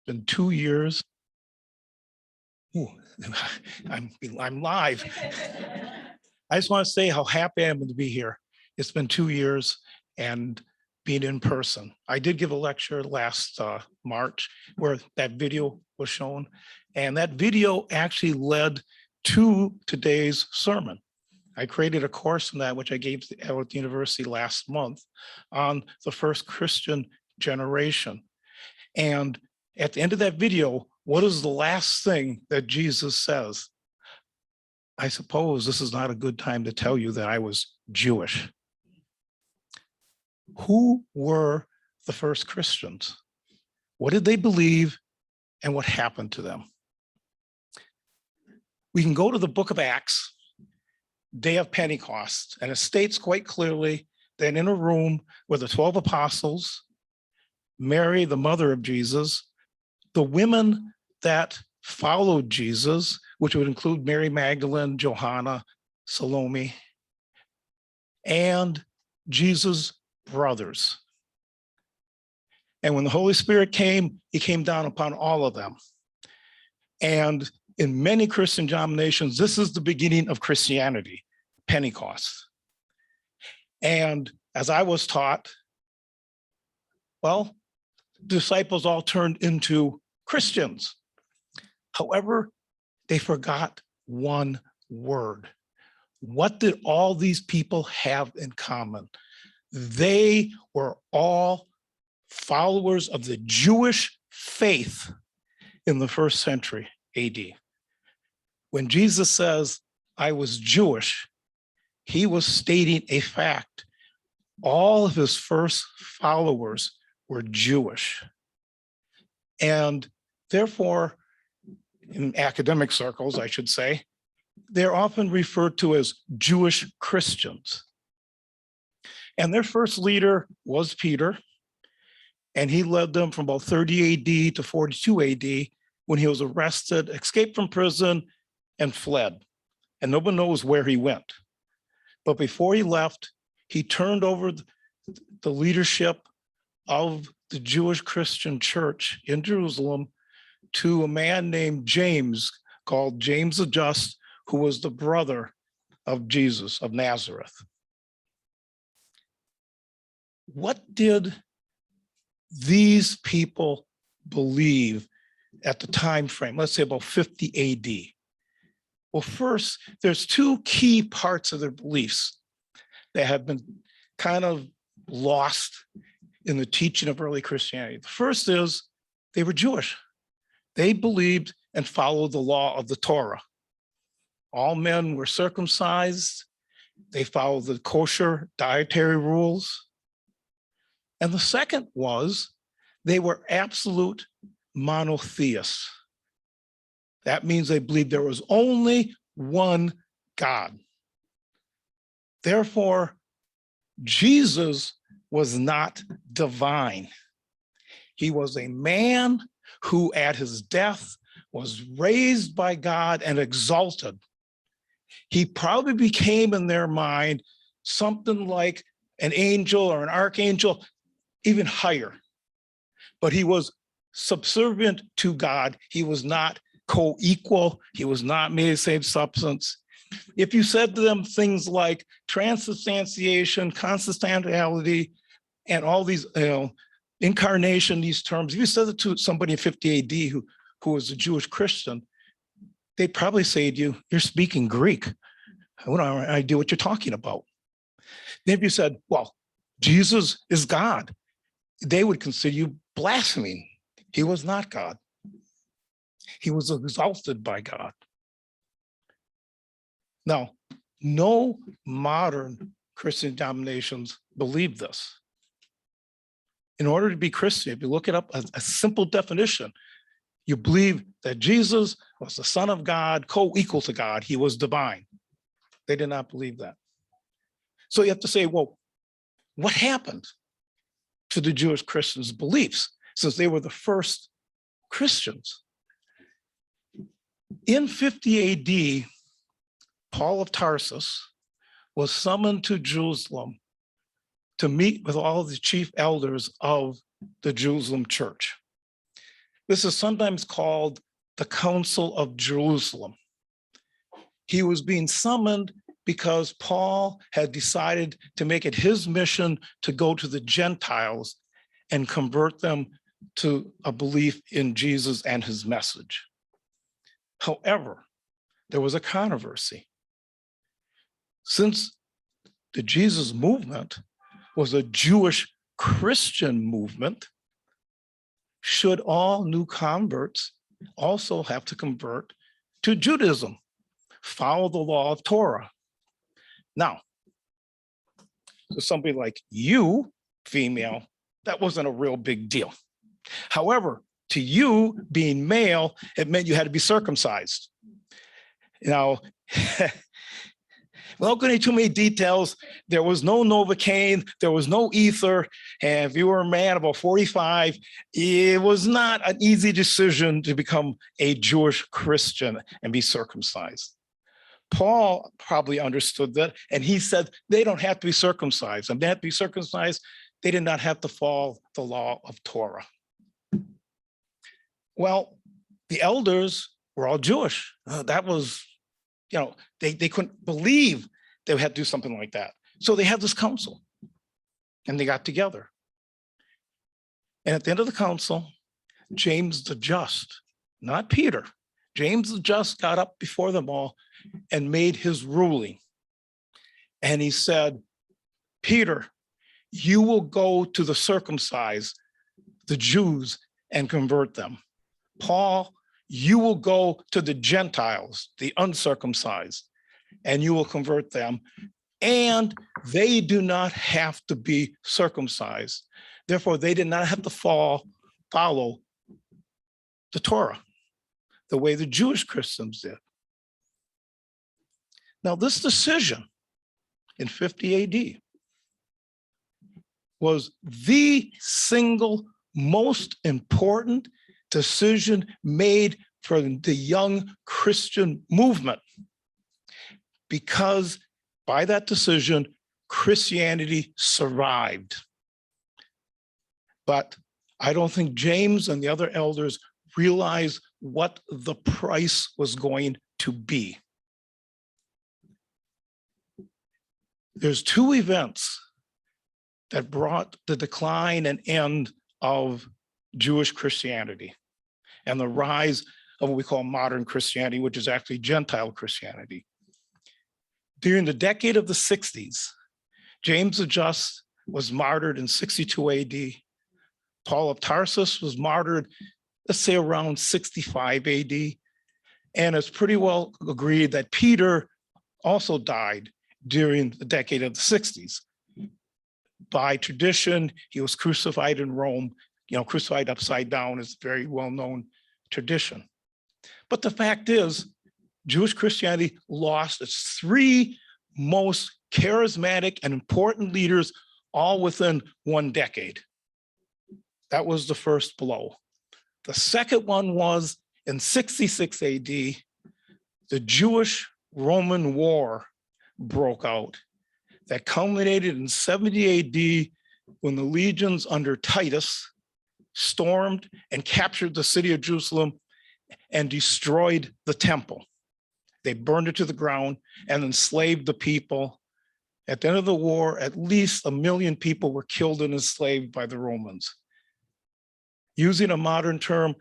been 2 years. Ooh, I'm live. I just want to say how happy I am to be here. It's been 2 years and being in person. I did give a lecture last March where that video was shown, and that video actually led to today's sermon. I created a course on that, which I gave at the university last month on the first Christian generation. And at the end of that video, what is the last thing that Jesus says? I suppose this is not a good time to tell you that I was Jewish. Who were the first Christians? What did they believe and what happened to them? We can go to the book of Acts, day of Pentecost, and it states quite clearly that in a room were the 12 apostles, Mary, the mother of Jesus, the women that followed Jesus, which would include Mary Magdalene, Johanna, Salome, and Jesus' brothers. And when the Holy Spirit came, he came down upon all of them. And in many Christian denominations, this is the beginning of Christianity, Pentecost. And as I was taught, well, disciples all turned into Christians. However, they forgot one word. What did all these people have in common? They were all followers of the Jewish faith in the first century AD. When Jesus says, I was Jewish, he was stating a fact. All of his first followers were Jewish. And therefore, in academic circles, I should say, they're often referred to as Jewish Christians. And their first leader was Peter, and he led them from about 30 AD to 42 AD when he was arrested, escaped from prison, and fled. And no one knows where he went. But before he left, he turned over the leadership of the Jewish Christian church in Jerusalem to a man named James, called James the Just, who was the brother of Jesus of Nazareth. What did these people believe at the time frame, let's say about 50 AD? Well, first, there's two key parts of their beliefs that have been kind of lost in the teaching of early Christianity. The first is they were Jewish. They believed and followed the law of the Torah. All men were circumcised. They followed the kosher dietary rules. And the second was they were absolute monotheists. That means they believed there was only one God. Therefore, Jesus was not divine. He was a man who at his death was raised by God and exalted. He probably became in their mind something like an angel or an archangel, even higher. But he was subservient to God. He was not co-equal. He was not made of the same substance. If you said to them things like transubstantiation, consubstantiality, and all these, incarnation, these terms, if you said it to somebody in 50 AD who was a Jewish Christian, they'd probably say to you, you're speaking Greek. I don't have any idea what you're talking about. Then if you said, well, Jesus is God, they would consider you blaspheming. He was not God. He was exalted by God. Now, no modern Christian denominations believe this. In order to be Christian, if you look it up, a simple definition, you believe that Jesus was the Son of God, co-equal to God. He was divine. They did not believe that. So you have to say, well, what happened to the Jewish Christians' beliefs since they were the first Christians? In 50 AD, Paul of Tarsus was summoned to Jerusalem to meet with all of the chief elders of the Jerusalem church. This is sometimes called the Council of Jerusalem. He was being summoned because Paul had decided to make it his mission to go to the Gentiles and convert them to a belief in Jesus and his message. However, there was a controversy. Since the Jesus movement was a Jewish Christian movement, should all new converts also have to convert to Judaism, follow the law of Torah? Now, to somebody like you, female, that wasn't a real big deal. However, to you, being male, it meant you had to be circumcised. Now, without going into too many details, there was no Novocaine, there was no ether, and if you were a man about 45, it was not an easy decision to become a Jewish Christian and be circumcised. Paul probably understood that, and he said they don't have to be circumcised. And they have to be circumcised, they did not have to follow the law of Torah. Well, the elders were all Jewish. That was, they couldn't believe they had to do something like that. So they had this council, and they got together. And at the end of the council, James the Just, not Peter, James the Just got up before them all and made his ruling. And he said, Peter, you will go to the circumcised, the Jews, and convert them. Paul, you will go to the Gentiles, the uncircumcised, and you will convert them. And they do not have to be circumcised. Therefore, they did not have to follow the Torah the way the Jewish Christians did. Now, this decision in 50 AD was the single most important decision made for the young Christian movement, because by that decision, Christianity survived. But I don't think James and the other elders realized what the price was going to be. There's two events that brought the decline and end of Jewish Christianity and the rise of what we call modern Christianity, which is actually Gentile Christianity. During the decade of the 60s, James the Just was martyred in 62 AD. Paul of Tarsus was martyred, let's say around 65 AD. And it's pretty well agreed that Peter also died during the decade of the 60s. By tradition, he was crucified in Rome. Crucified upside down is a very well-known tradition. But the fact is, Jewish Christianity lost its three most charismatic and important leaders all within one decade. That was the first blow. The second one was in 66 AD, the Jewish-Roman War broke out that culminated in 70 AD when the legions under Titus stormed and captured the city of Jerusalem and destroyed the temple. They burned it to the ground and enslaved the people. At the end of the war, at least 1 million people were killed and enslaved by the Romans. Using a modern term,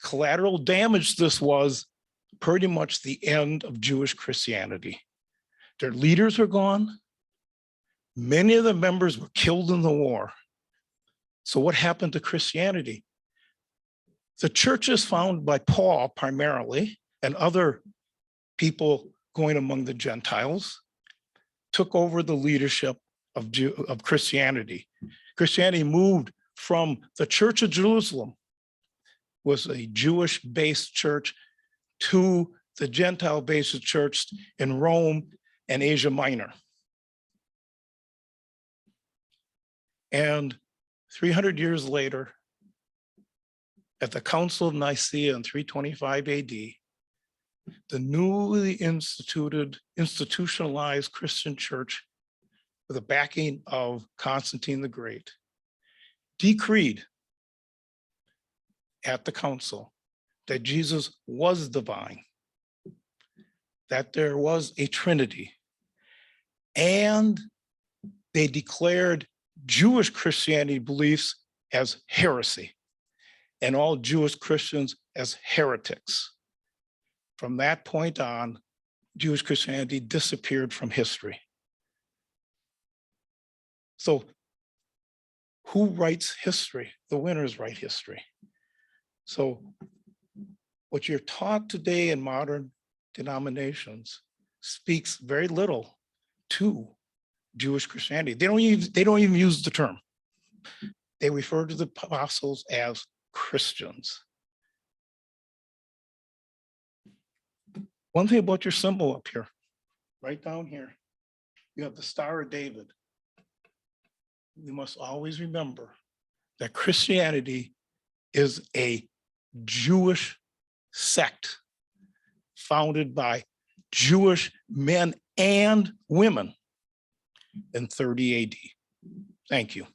collateral damage, this was pretty much the end of Jewish Christianity. Their leaders were gone. Many of the members were killed in the war. So what happened to Christianity? The churches founded by Paul primarily, and other people going among the Gentiles, took over the leadership of Christianity. Christianity moved from the Church of Jerusalem, was a Jewish-based church, to the Gentile-based church in Rome and Asia Minor. And 300 years later, at the Council of Nicaea in 325 AD, the newly institutionalized Christian church, with the backing of Constantine the Great, decreed at the council that Jesus was divine, that there was a Trinity, and they declared Jewish Christianity beliefs as heresy and all Jewish Christians as heretics. From that point on, Jewish Christianity disappeared from history. So who writes history? The winners write history. So what you're taught today in modern denominations speaks very little to Jewish Christianity. They don't even use the term. They refer to the apostles as Christians. One thing about your symbol up here, right down here, you have the Star of David. You must always remember that Christianity is a Jewish sect founded by Jewish men and women in 30 AD. Thank you.